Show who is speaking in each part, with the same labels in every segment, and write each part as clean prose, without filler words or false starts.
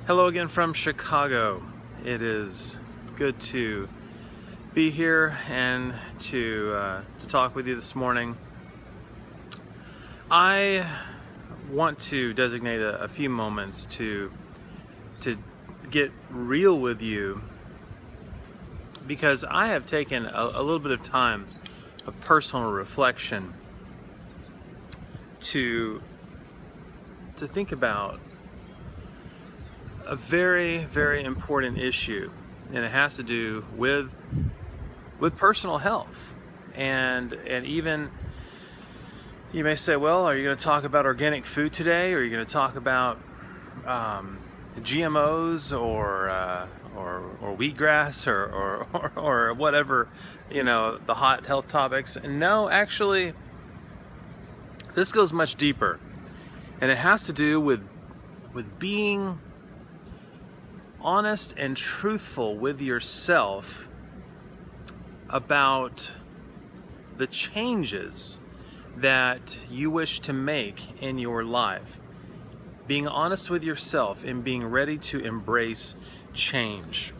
Speaker 1: Hello again from Chicago. It is good to be here and to talk with you this morning. I want to designate a few moments to get real with you, because I have taken a little bit of time of personal reflection to think about a very, very important issue, and it has to do with personal health. And even you may say, well, are you going to talk about organic food today, or are you going to talk about GMOs or wheatgrass or whatever, the hot health topics? And no, actually, this goes much deeper, and it has to do with being honest and truthful with yourself about the changes that you wish to make in your life. Being honest with yourself and being ready to embrace change.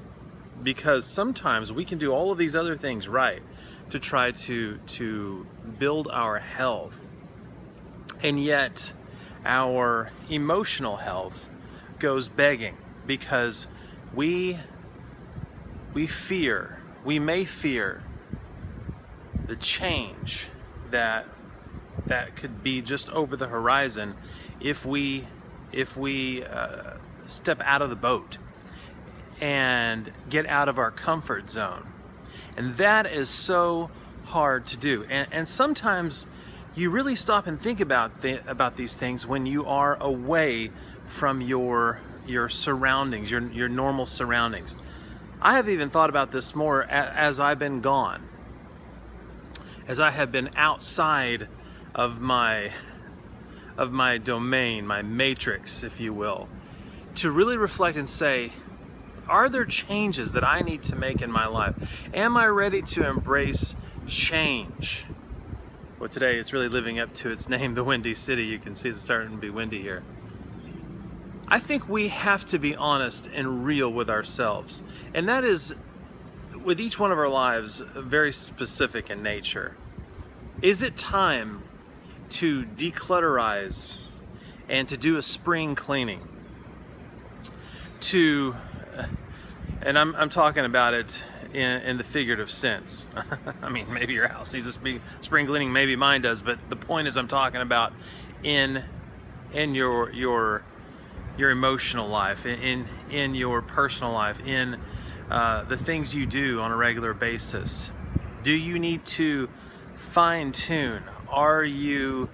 Speaker 1: Because sometimes we can do all of these other things right to try to build our health, and yet our emotional health goes begging, because we may fear the change that could be just over the horizon if we step out of the boat and get out of our comfort zone. And that is so hard to do. And sometimes you really stop and think about these things when you are away from your surroundings, your normal surroundings. I have even thought about this more as I've been gone, as I have been outside of my domain, my matrix, if you will, to really reflect and say, are there changes that I need to make in my life? Am I ready to embrace change? Well, today it's really living up to its name, the Windy City. You can see it's starting to be windy here. I think we have to be honest and real with ourselves. And that is, with each one of our lives, very specific in nature. Is it time to declutterize and to do a spring cleaning? And I'm talking about it in the figurative sense. I mean, maybe your house needs a spring cleaning, maybe mine does, but the point is I'm talking about in your emotional life, in your personal life, in the things you do on a regular basis. Do you need to fine tune? Are you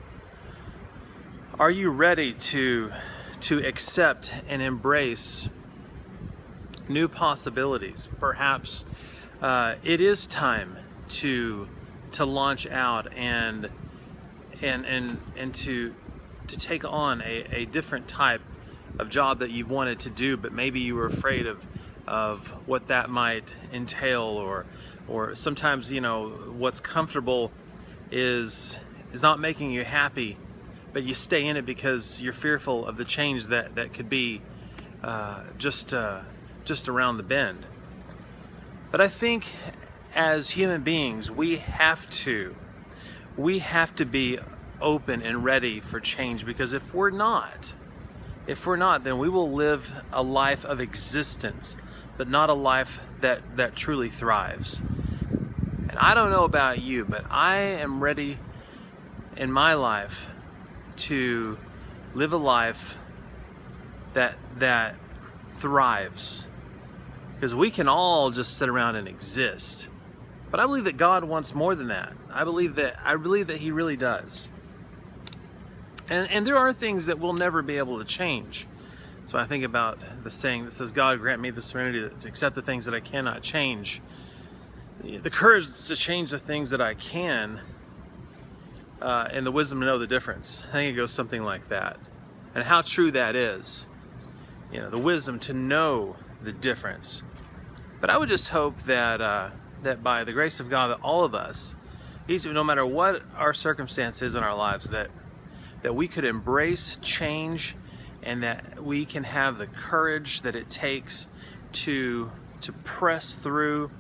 Speaker 1: ready to accept and embrace new possibilities? Perhaps it is time to launch out and to take on a different type of job that you've wanted to do, but maybe you were afraid of what that might entail, or sometimes what's comfortable is not making you happy, but you stay in it because you're fearful of the change that could be just around the bend. But I think as human beings, we have to be open and ready for change, because if we're not, then we will live a life of existence, but not a life that truly thrives. And I don't know about you, but I am ready in my life to live a life that thrives. Because we can all just sit around and exist. But I believe that God wants more than that. I believe that He really does. And there are things that we'll never be able to change. So I think about the saying that says, God grant me the serenity to accept the things that I cannot change, the courage to change the things that I can, and the wisdom to know the difference. I think it goes something like that. And how true that is. The wisdom to know the difference. But I would just hope that by the grace of God, that all of us, no matter what our circumstances in our lives, that we could embrace change and that we can have the courage that it takes to press through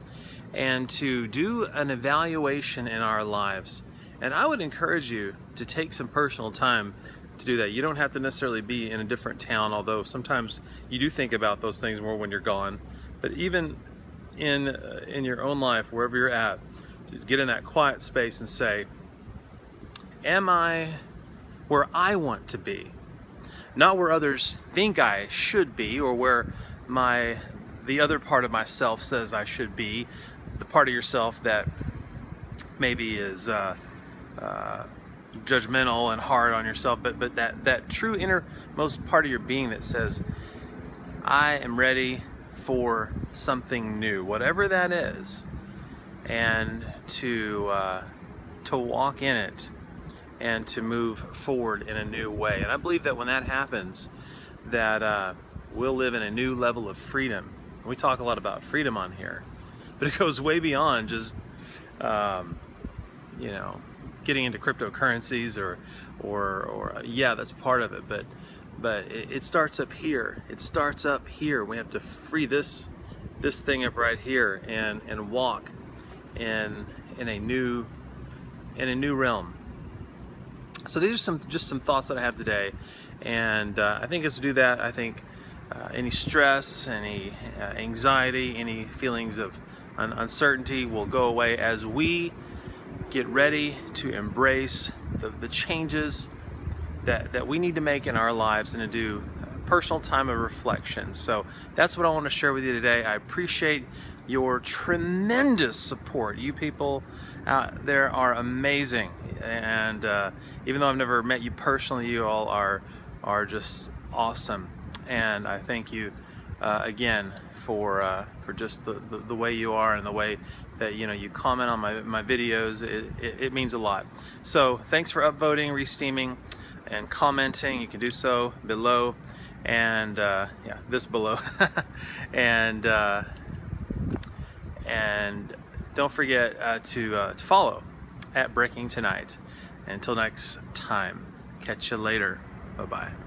Speaker 1: and to do an evaluation in our lives. And I would encourage you to take some personal time to do that. You don't have to necessarily be in a different town, although sometimes you do think about those things more when you're gone. But even in your own life, wherever you're at, to get in that quiet space and say, am I where I want to be? Not where others think I should be, or where the other part of myself says I should be, the part of yourself that maybe is judgmental and hard on yourself, but that true innermost part of your being that says, I am ready for something new, whatever that is, and to walk in it and to move forward in a new way. And I believe that when that happens, that we'll live in a new level of freedom. We talk a lot about freedom on here, but it goes way beyond just you know, getting into cryptocurrencies or yeah, that's part of it, but it starts up here. It starts up here. We have to free this thing up right here and walk in a new realm. So these are just some thoughts that I have today, and I think as we do that, I think any stress, any anxiety, any feelings of uncertainty will go away as we get ready to embrace the changes that we need to make in our lives and to do personal time of reflection. So that's what I want to share with you today. I appreciate your tremendous support. You people out there are amazing, and even though I've never met you personally, you all are just awesome. And I thank you again for just the way you are and the way that you comment on my videos. It means a lot. So thanks for upvoting, resteaming, and commenting. You can do so below, and yeah, this below, and don't forget to follow @Breaking Tonight. Until next time, catch you later. Bye bye.